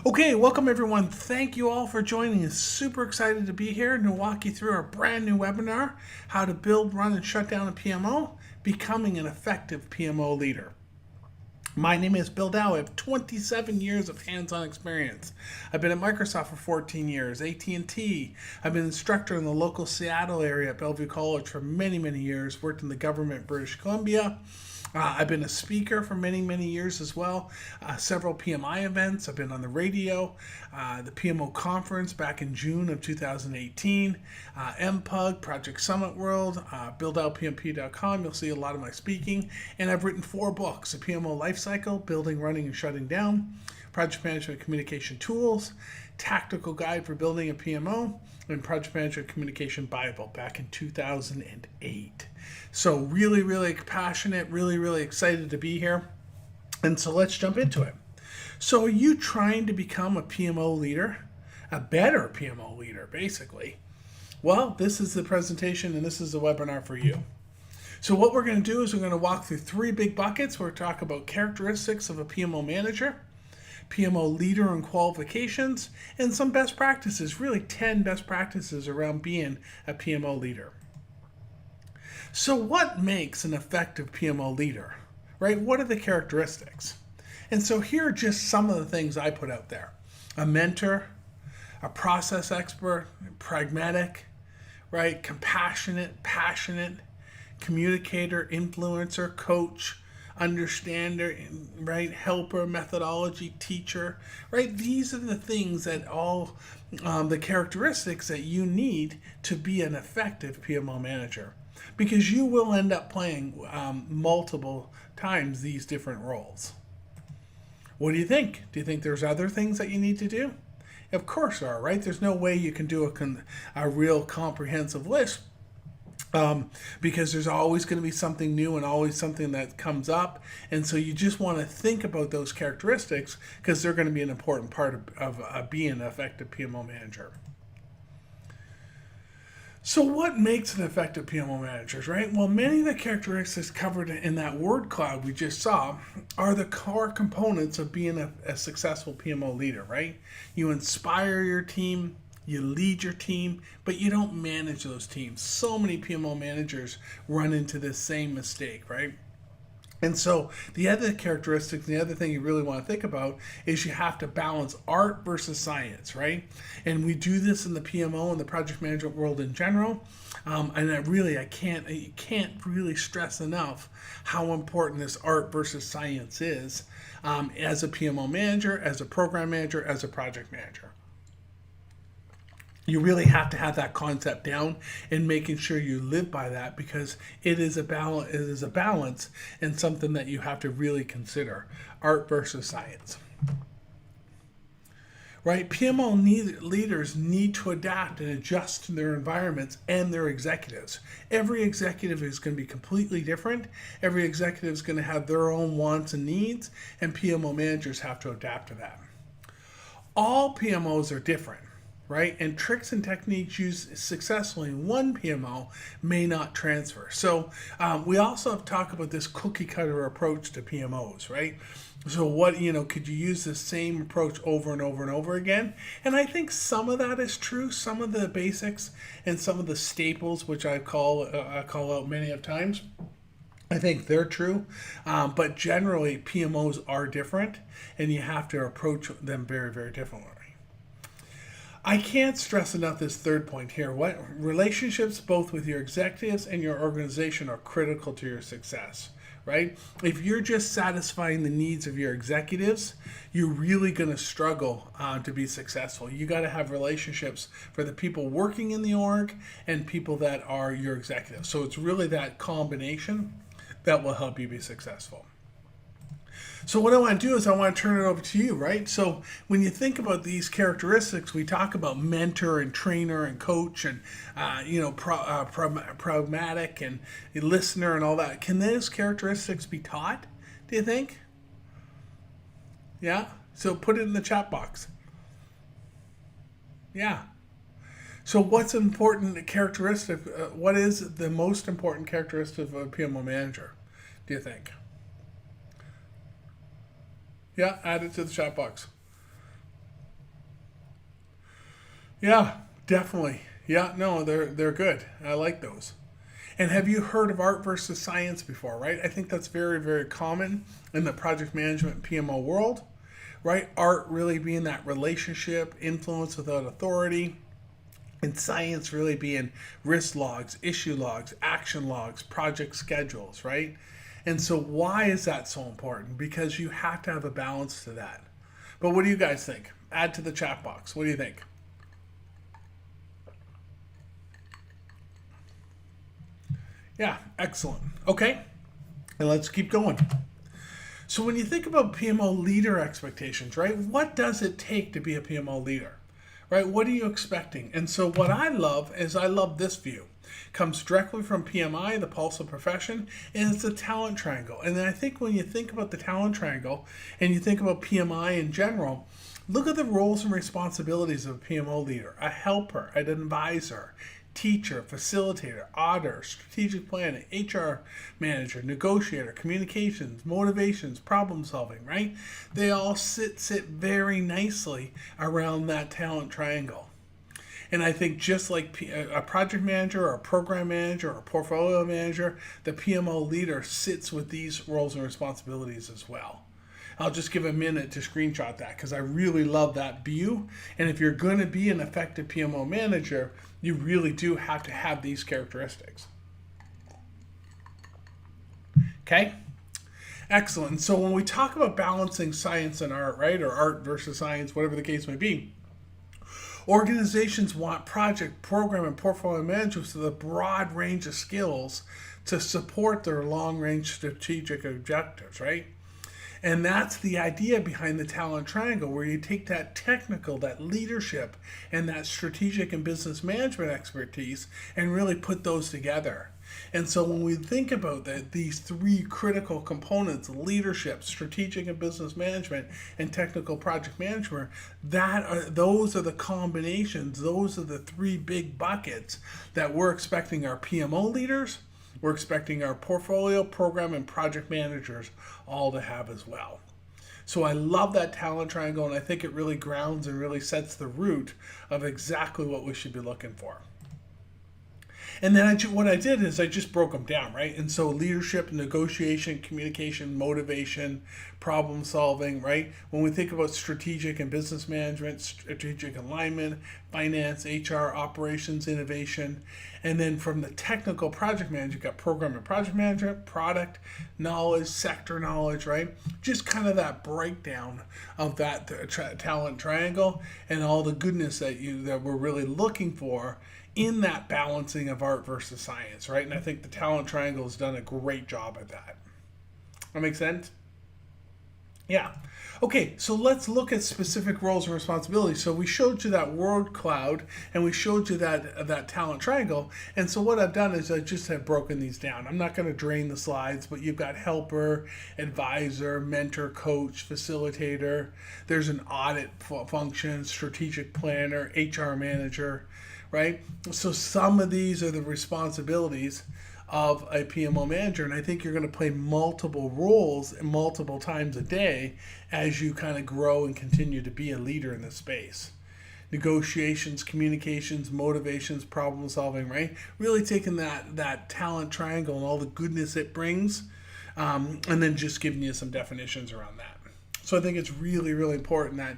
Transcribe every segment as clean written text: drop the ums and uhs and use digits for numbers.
Okay, welcome everyone. Thank you all for joining us. Super excited to be here and to walk you through our brand new webinar, How to Build, Run, and Shut Down a PMO, Becoming an Effective PMO Leader. My name is Bill Dow. I have 27 years of hands-on experience. I've been at Microsoft for 14 years, AT&T. I've been an instructor in the local Seattle area at Bellevue College for many years, worked in the government British Columbia. I've been a speaker for many years as well. Several PMI events. I've been on the radio, the PMO conference back in June of 2018, MPUG, Project Summit World, buildoutpmp.com. You'll see a lot of my speaking. And I've written 4 books, The PMO Lifecycle, Building, Running, and Shutting Down, Project Management Communication Tools, Tactical Guide for Building a PMO, and Project Management Communication Bible back in 2008. So really passionate, really excited to be here. And so let's jump into it. So are you trying to become a PMO leader? A better PMO leader, basically? Well, this is the presentation and this is the webinar for you. So what we're going to do is we're going to walk through 3 big buckets. We're going to talk about characteristics of a PMO manager, PMO leader and qualifications, and some best practices, really 10 best practices around being a PMO leader. So what makes an effective PMO leader, right? What are the characteristics? And so here are just some of the things I put out there. A mentor, a process expert, pragmatic, right? Compassionate, passionate, communicator, influencer, coach, understander, right? Helper, methodology, teacher, right? These are the things that all the characteristics that you need to be an effective PMO manager, because you will end up playing multiple times these different roles. What do you think? Do you think there's other things that you need to do? Of course there are, right? There's no way you can do a real comprehensive list, because there's always going to be something new and always something that comes up. And so you just want to think about those characteristics because they're going to be an important part of being an effective PMO manager. So what makes an effective PMO manager, right? Well, many of the characteristics covered in that word cloud we just saw are the core components of being a successful PMO leader, right? You inspire your team, you lead your team, but you don't manage those teams. So many PMO managers run into this same mistake, right? And so the other characteristics, the other thing you really want to think about is you have to balance art versus science, right? And we do this in the PMO and the project management world in general. And I can't really stress enough how important this art versus science is as a PMO manager, as a program manager, as a project manager. You really have to have that concept down and making sure you live by that, because it is a balance. It is a balance and something that you have to really consider: art versus science. Right? PMO leaders need to adapt and adjust to their environments and their executives. Every executive is going to be completely different. Every executive is going to have their own wants and needs, and PMO managers have to adapt to that. All PMOs are different, right? And tricks and techniques used successfully in one PMO may not transfer. So we also have talked about this cookie cutter approach to PMOs, right? So could you use the same approach over and over again? And I think some of that is true. Some of the basics and some of the staples, which I call out many of times, I think they're true, but generally PMOs are different, and you have to approach them very differently. I can't stress enough this third point here. What relationships both with your executives and your organization are critical to your success, right? If you're just satisfying the needs of your executives, you're really going to struggle to be successful. You got to have relationships for the people working in the org and people that are your executives. So it's really that combination that will help you be successful. So what I want to do is I want to turn it over to you, right? So when you think about these characteristics, we talk about mentor and trainer and coach and, pragmatic and listener and all that. Can those characteristics be taught, do you think? Yeah? So put it in the chat box. Yeah. So what's an important characteristic? What is the most important characteristic of a PMO manager, do you think? Yeah, add it to the chat box. Yeah, definitely. Yeah, no, they're good. I like those. And have you heard of art versus science before, right? I think that's very, very common in the project management PMO world, right? Art really being that relationship, influence without authority, and science really being risk logs, issue logs, action logs, project schedules, right? And so, why is that so important? Because you have to have a balance to that. But what do you guys think? Add to the chat box. What do you think? Yeah, excellent. Okay, and let's keep going. So when you think about PMO leader expectations, right, what does it take to be a PMO leader? Right? What are you expecting? And so what I love is I love this view. Comes directly from PMI, the pulse of profession, and it's a talent triangle. And then I think when you think about the talent triangle and you think about PMI in general, look at the roles and responsibilities of a PMO leader: a helper, an advisor, teacher, facilitator, auditor, strategic planner, HR manager, negotiator, communications, motivations, problem solving, right? They all sit very nicely around that talent triangle. And I think just like a project manager or a program manager or a portfolio manager, the PMO leader sits with these roles and responsibilities as well. I'll just give a minute to screenshot that because I really love that view. And if you're going to be an effective PMO manager, you really do have to have these characteristics. Okay? Excellent. So when we talk about balancing science and art, right, or art versus science, whatever the case may be, organizations want project, program, and portfolio managers with a broad range of skills to support their long-range strategic objectives, right? And that's the idea behind the talent triangle, where you take that technical, that leadership, and that strategic and business management expertise and really put those together. And so when we think about these three critical components: leadership, strategic and business management, and technical project management, those are the combinations, those are the three big buckets that we're expecting our PMO leaders, we're expecting our portfolio, program, and project managers all to have as well. So I love that talent triangle, and I think it really grounds and really sets the root of exactly what we should be looking for. And then what I did is I just broke them down, right? And so leadership, negotiation, communication, motivation, problem solving, right? When we think about strategic and business management, strategic alignment, finance, HR, operations, innovation. And then from the technical project manager, you've got program and project management, product knowledge, sector knowledge, right? Just kind of that breakdown of that talent triangle and all the goodness that we're really looking for in that balancing of art versus science, right? And I think the talent triangle has done a great job at that. That makes sense? Yeah. Okay, so let's look at specific roles and responsibilities. So we showed you that word cloud and we showed you that talent triangle. And so what I've done is I just have broken these down. I'm not going to drain the slides, but you've got helper, advisor, mentor, coach, facilitator. There's an audit function, strategic planner, HR manager, right? So some of these are the responsibilities of a PMO manager, and I think you're going to play multiple roles multiple times a day as you kind of grow and continue to be a leader in this space. Negotiations, communications, motivations, problem solving, right? Really taking that talent triangle and all the goodness it brings, and then just giving you some definitions around that. So I think it's really, really important that,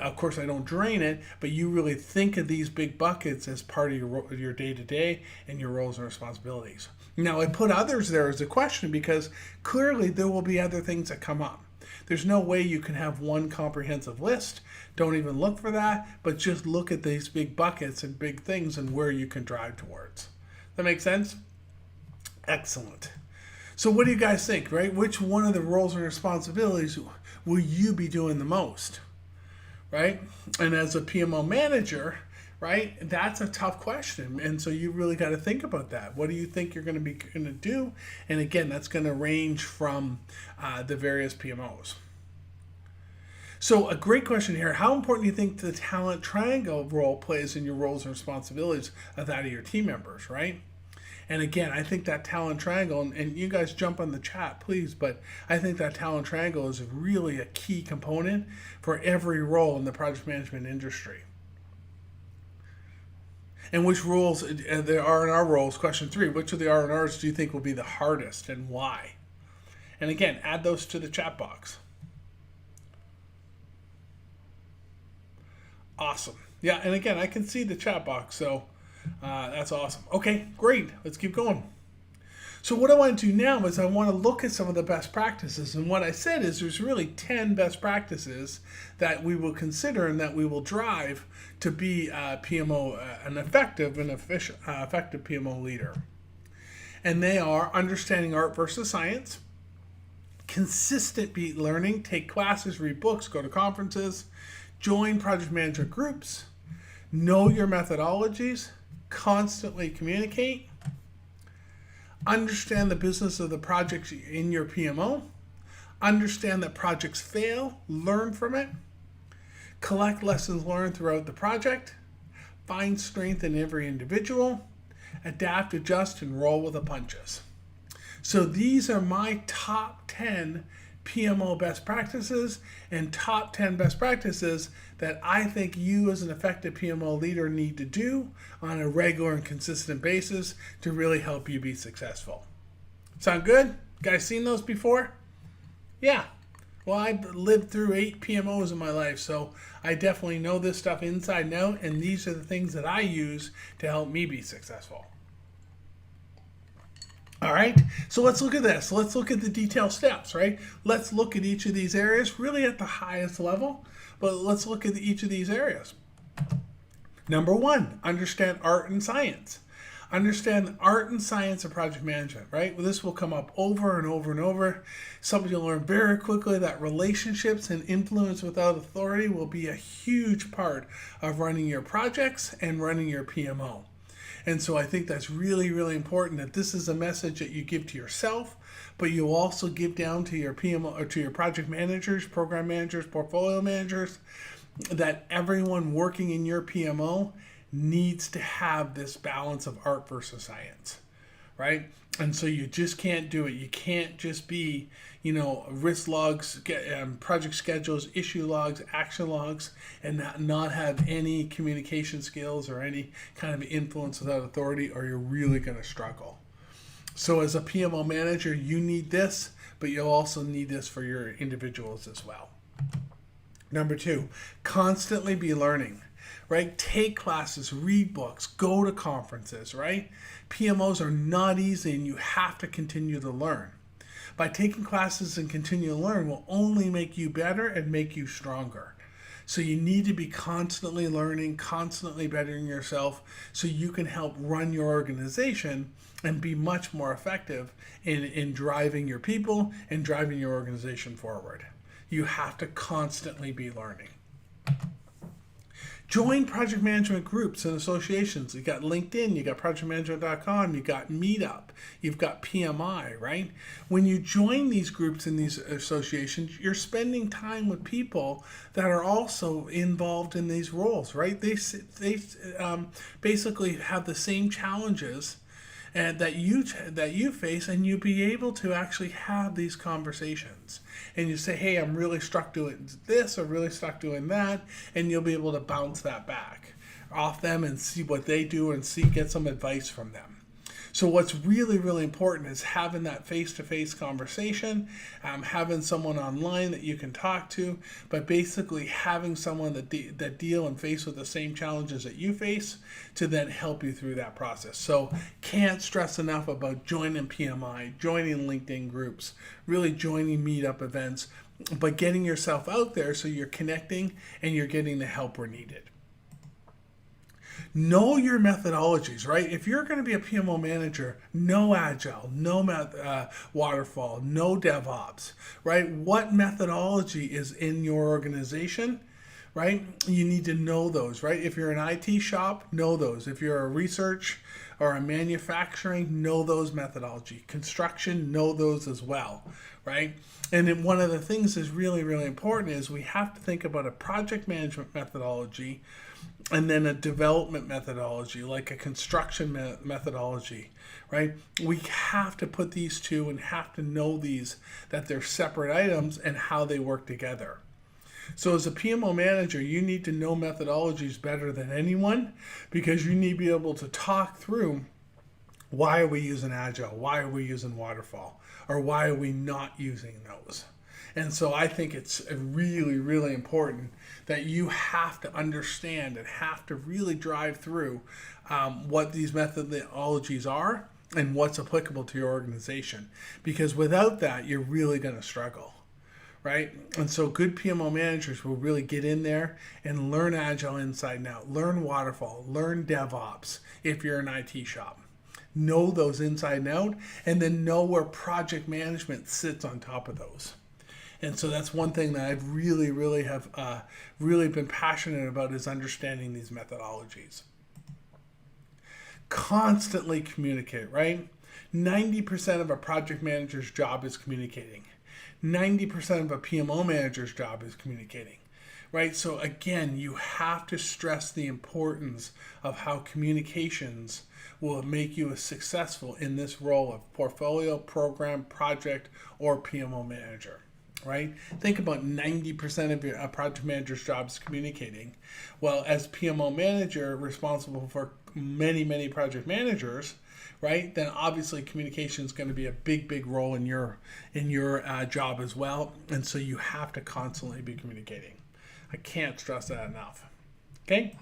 of course, I don't drain it, but you really think of these big buckets as part of your day-to-day and your roles and responsibilities. Now, I put others there as a question because clearly there will be other things that come up. There's no way you can have one comprehensive list. Don't even look for that, but just look at these big buckets and big things and where you can drive towards. That make sense? Excellent. So what do you guys think, right? Which one of the roles and responsibilities will you be doing the most, right? And as a PMO manager, right, that's a tough question. And so you really got to think about that. What do you think you're going to do? And again, that's going to range from the various PMOs. So a great question here. How important do you think the talent triangle role plays in your roles and responsibilities of that of your team members, right? And again, I think that talent triangle, and you guys jump on the chat, please, but I think that talent triangle is really a key component for every role in the project management industry. And which roles, the R&R roles, question 3, which of the R&Rs do you think will be the hardest and why? And again, add those to the chat box. Awesome. Yeah, and again, I can see the chat box, so that's awesome. Okay, great. Let's keep going. So what I want to do now is I want to look at some of the best practices. And what I said is there's really 10 best practices that we will consider and that we will drive to be PMO, an effective and efficient, effective PMO leader. And they are understanding art versus science, consistent beat learning, take classes, read books, go to conferences, join project management groups, know your methodologies, constantly communicate, understand the business of the projects in your PMO, understand that projects fail, learn from it, collect lessons learned throughout the project, find strength in every individual, adapt, adjust, and roll with the punches. So these are my top 10 PMO best practices and top 10 best practices that I think you as an effective PMO leader need to do on a regular and consistent basis to really help you be successful. Sound good? Guys seen those before? Yeah. Well, I've lived through 8 PMOs in my life, so I definitely know this stuff inside and out, and these are the things that I use to help me be successful. All right, so let's look at this. Let's look at the detailed steps, right? Let's look at each of these areas really at the highest level, but let's look at each of these areas. Number 1, understand art and science. Understand the art and science of project management, right? Well, this will come up over and over and over. Something you'll learn very quickly that relationships and influence without authority will be a huge part of running your projects and running your PMO. And so I think that's really, really important that this is a message that you give to yourself, but you also give down to your PMO or to your project managers, program managers, portfolio managers, that everyone working in your PMO needs to have this balance of art versus science, right? And so you just can't do it. You can't just be, risk logs, project schedules, issue logs, action logs, and not have any communication skills or any kind of influence without authority, or you're really going to struggle. So as a PMO manager, you need this, but you'll also need this for your individuals as well. Number 2, constantly be learning. Right? Take classes, read books, go to conferences, right? PMOs are not easy and you have to continue to learn. By taking classes and continue to learn will only make you better and make you stronger. So you need to be constantly learning, constantly bettering yourself so you can help run your organization and be much more effective in driving your people and driving your organization forward. You have to constantly be learning. Join project management groups and associations. You got LinkedIn, you got projectmanagement.com, you got Meetup, you've got PMI, right? When you join these groups and these associations, you're spending time with people that are also involved in these roles, right? They basically have the same challenges and that you face, and you'll be able to actually have these conversations. And you say, hey, I'm really stuck doing this or really stuck doing that, and you'll be able to bounce that back off them and see what they do and get some advice from them. So what's really, really important is having that face-to-face conversation, having someone online that you can talk to, but basically having someone that deal and face with the same challenges that you face to then help you through that process. So can't stress enough about joining PMI, joining LinkedIn groups, really joining meetup events, but getting yourself out there so you're connecting and you're getting the help where needed. Know your methodologies, right? If you're going to be a PMO manager, no Agile, no Waterfall, no DevOps, right? What methodology is in your organization, right? You need to know those, right? If you're an IT shop, know those. If you're a research or a manufacturing, know those methodology. Construction, know those as well, right? And then one of the things that's really, really important is we have to think about a project management methodology and then a development methodology, like a construction methodology, right? We have to put these two and have to know these, that they're separate items and how they work together. So as a PMO manager, you need to know methodologies better than anyone, because you need to be able to talk through, why are we using Agile? Why are we using Waterfall? Or why are we not using those? And so I think it's really, really important that you have to understand and have to really drive through what these methodologies are and what's applicable to your organization. Because without that, you're really going to struggle, right? And so good PMO managers will really get in there and learn Agile inside and out, learn Waterfall, learn DevOps if you're an IT shop. Know those inside and out, and then know where project management sits on top of those. And so that's one thing that I've really been passionate about, is understanding these methodologies. Constantly communicate, right? 90% of a project manager's job is communicating. 90% of a PMO manager's job is communicating, right? So again, you have to stress the importance of how communications will make you successful in this role of portfolio, program, project, or PMO manager. Right? Think about 90% of your project manager's job is communicating. Well, as PMO manager responsible for many project managers, right? Then obviously communication is going to be a big role in your job as well. And so you have to constantly be communicating. I can't stress that enough. Okay?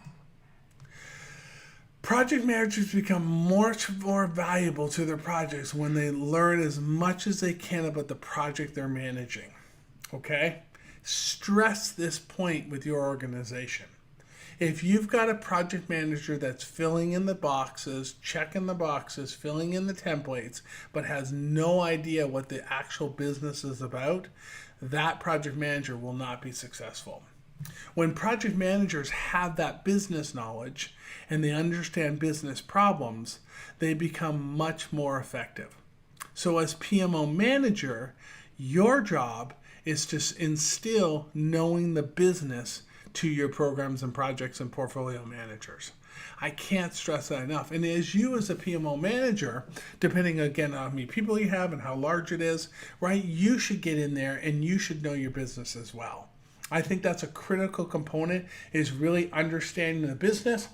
Project managers become much more valuable to their projects when they learn as much as they can about the project they're managing. Okay? Stress this point with your organization. If you've got a project manager that's filling in the boxes, checking the boxes, filling in the templates, but has no idea what the actual business is about, that project manager will not be successful. When project managers have that business knowledge and they understand business problems, they become much more effective. So as PMO manager, your job is to instill knowing the business to your programs and projects and portfolio managers. I can't stress that enough. And as you as a PMO manager, depending again on how many people you have and how large it is, right, you should get in there and you should know your business as well. I think that's a critical component, is really understanding the business